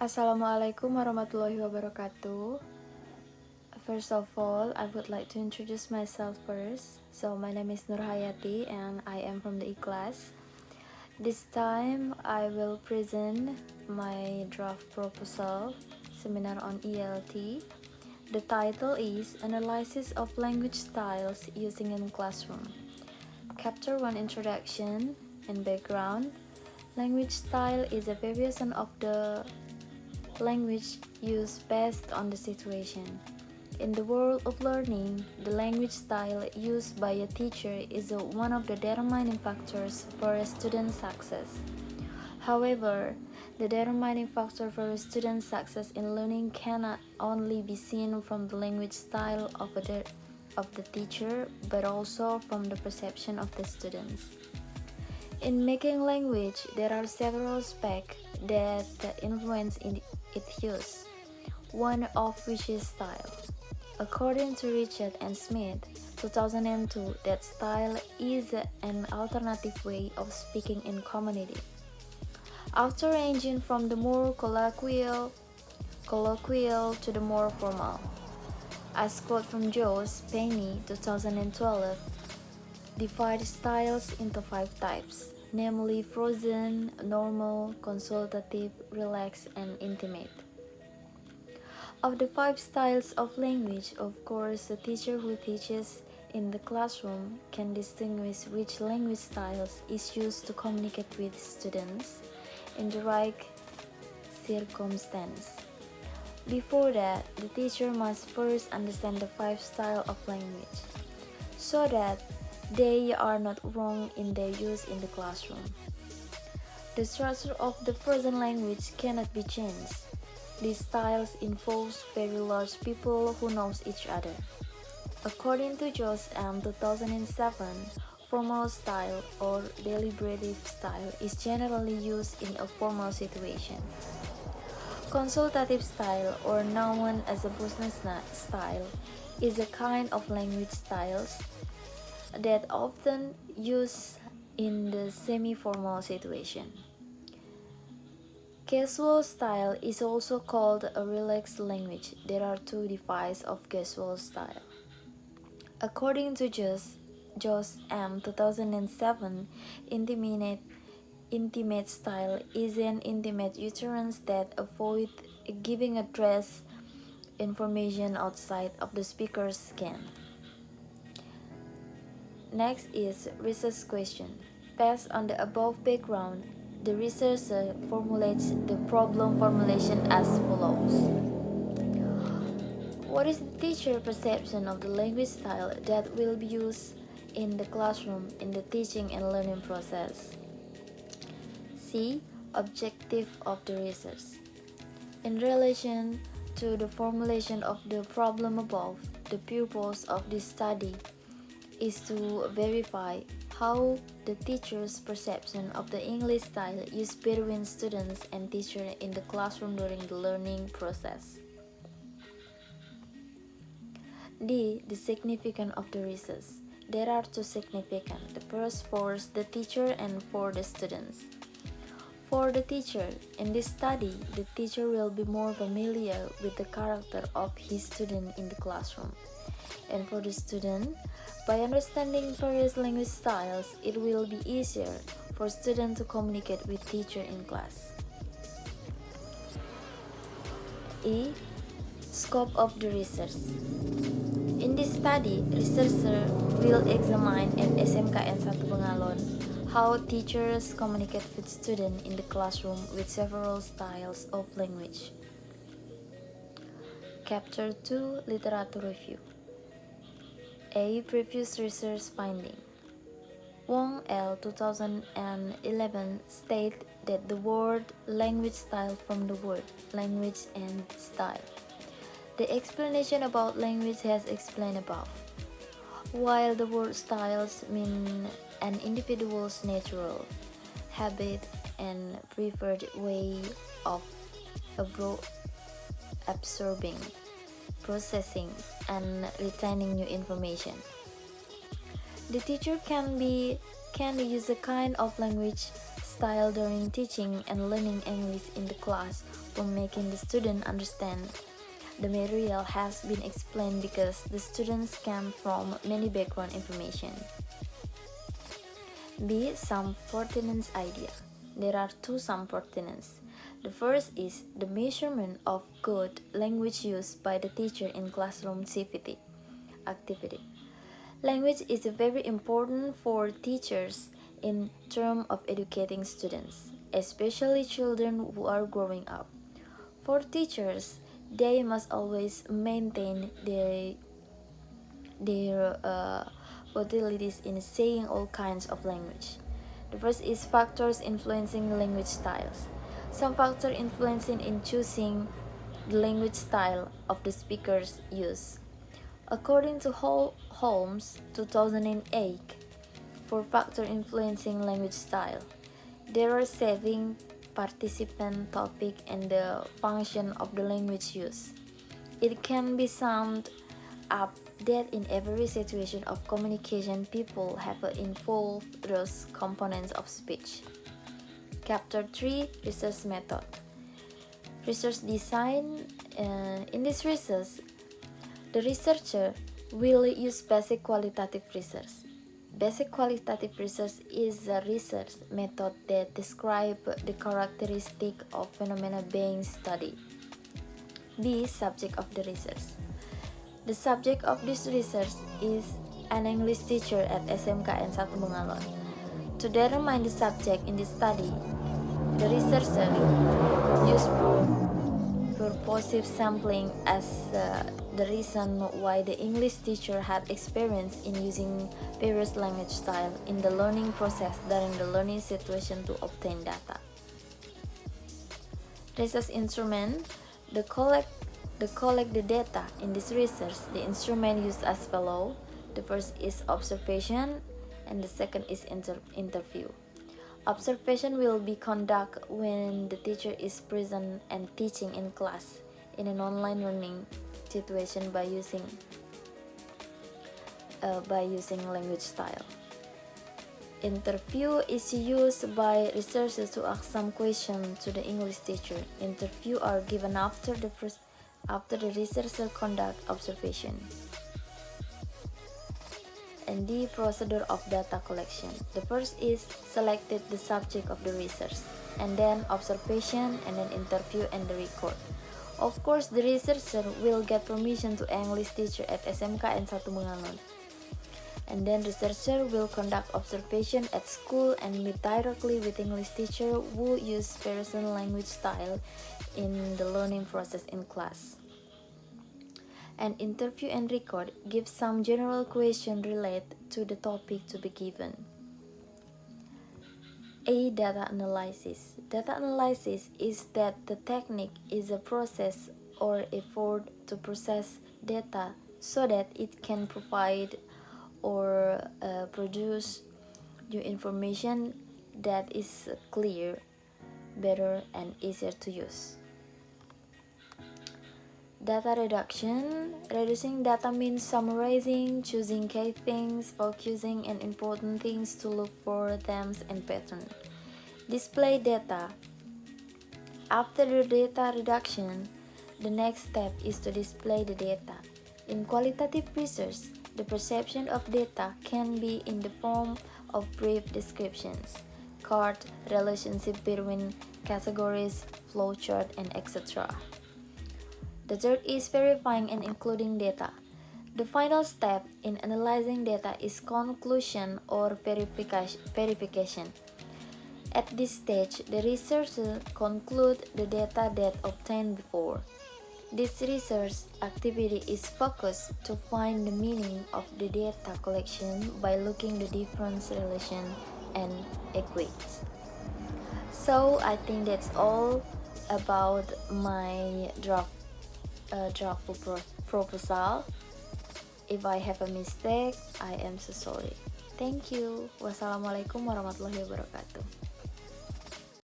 Assalamualaikum warahmatullahi wabarakatuh. First of all, I would like to introduce myself first. So my name is Nurhayati and I am from the E class. This time I will present my draft proposal seminar on ELT. The title is Analysis of Language Styles Using in Classroom. Chapter 1 Introduction and Background. Language style is a variation of the language used based on the situation. In the world of learning, the language style used by a teacher is one of the determining factors for a student's success. However, the determining factor for a student's success in learning cannot only be seen from the language style of the teacher, but also from the perception of the students. In making language, there are several aspects that influence its use, one of which is style. According to Richard and Smith, 2002, that style is an alternative way of speaking in community. After ranging from the more colloquial to the more formal. As quote from Joe's Penny, 2012, divide styles into 5 types, namely frozen, normal, consultative, relaxed, and intimate. Of the 5 styles of language, of course, a teacher who teaches in the classroom can distinguish which language styles is used to communicate with students in the right circumstance. Before that, the teacher must first understand the 5 styles of language, so that they are not wrong in their use in the classroom. The structure of the frozen language cannot be changed. These styles involve very large people who knows each other. According to Josh M. 2007, formal style or deliberative style is generally used in a formal situation. Consultative style, or known as a business style, is a kind of language styles that often used in the semi-formal situation. Casual style is also called a relaxed language. There are 2 types of casual style. According to Josh M. 2007, intimate style is an intimate utterance that avoids giving address information outside of the speaker's scan. Next is research question. Based on the above background, the researcher formulates the problem formulation as follows. What is the teacher perception of the language style that will be used in the classroom in the teaching and learning process? C. Objective of the research. In relation to the formulation of the problem above, the purpose of this study is to verify how the teacher's perception of the English style is between students and teacher in the classroom during the learning process. D. The significance of the research. There are 2 significance. The first for the teacher and for the students. For the teacher, in this study, the teacher will be more familiar with the character of his student in the classroom. And for the student, by understanding various language styles, it will be easier for students to communicate with teacher in class. E. Scope of the research. In this study, researcher will examine at SMKN 1 Bengalon how teachers communicate with students in the classroom with several styles of language. Chapter 2 Literature Review. A. Previous research finding. Wong L. 2011 state that the word language style from the word language and style. The explanation about language has explained above. While the word styles mean an individual's natural, habit, and preferred way of absorbing, processing, and retaining new information. The teacher can use a kind of language style during teaching and learning English in the class for making the student understand. The material has been explained because the students came from many background information. B. Some pertinence idea. There are two some pertinence. The first is the measurement of good language use by the teacher in classroom activity. Language is very important for teachers in terms of educating students, especially children who are growing up. For teachers, they must always maintain their abilities in saying all kinds of language. The first is factors influencing language styles. Some factors influencing in choosing the language style of the speaker's use. According to Holmes 2008, for factor influencing language style, there are setting, participant, topic, and the function of the language use. It can be summed up that in every situation of communication, people have involved those components of speech. Chapter 3, Research Method. Research design. In this research, the researcher will use basic qualitative research. Basic qualitative research is a research method that describes the characteristic of phenomena being studied. B. Subject of the research. The subject of this research is an English teacher at SMKN 1 Bengalon. To determine the subject in this study, the researcher used purposive sampling as the reason why the English teacher had experience in using various language styles in the learning process during the learning situation to obtain data. Research instrument. To collect the data in this research, the instrument used as follows. The first is observation and the second is interview. Observation will be conducted when the teacher is present and teaching in class in an online learning situation by using language style. Interview is used by researchers to ask some questions to the English teacher. Interview are given after the researcher conduct observation. And the procedure of data collection. The first is selected the subject of the research, and then observation, and then interview and the record. Of course, the researcher will get permission to English teacher at SMKN 1 Bengalon. And then researcher will conduct observation at school and meet directly with English teacher who use person language style in the learning process in class. And interview and record give some general question related to the topic to be given. A. Data analysis. Data analysis is that the technique is a process or effort to process data so that it can provide or produce new information that is clear, better, and easier to use. Data reduction. Reducing data means summarizing, choosing key things, focusing on important things to look for themes and patterns. Display data. After the data reduction, the next step is to display the data. In qualitative research, the perception of data can be in the form of brief descriptions, chart, relationship between categories, flowchart, and etc. The third is verifying and including data. The final step in analyzing data is conclusion or verification. At this stage, the researcher concludes the data that obtained before. This research activity is focused to find the meaning of the data collection by looking the difference relation and equates. So I think that's all about my draft proposal. If I have a mistake, I am so sorry. Thank you. Wassalamualaikum warahmatullahi wabarakatuh.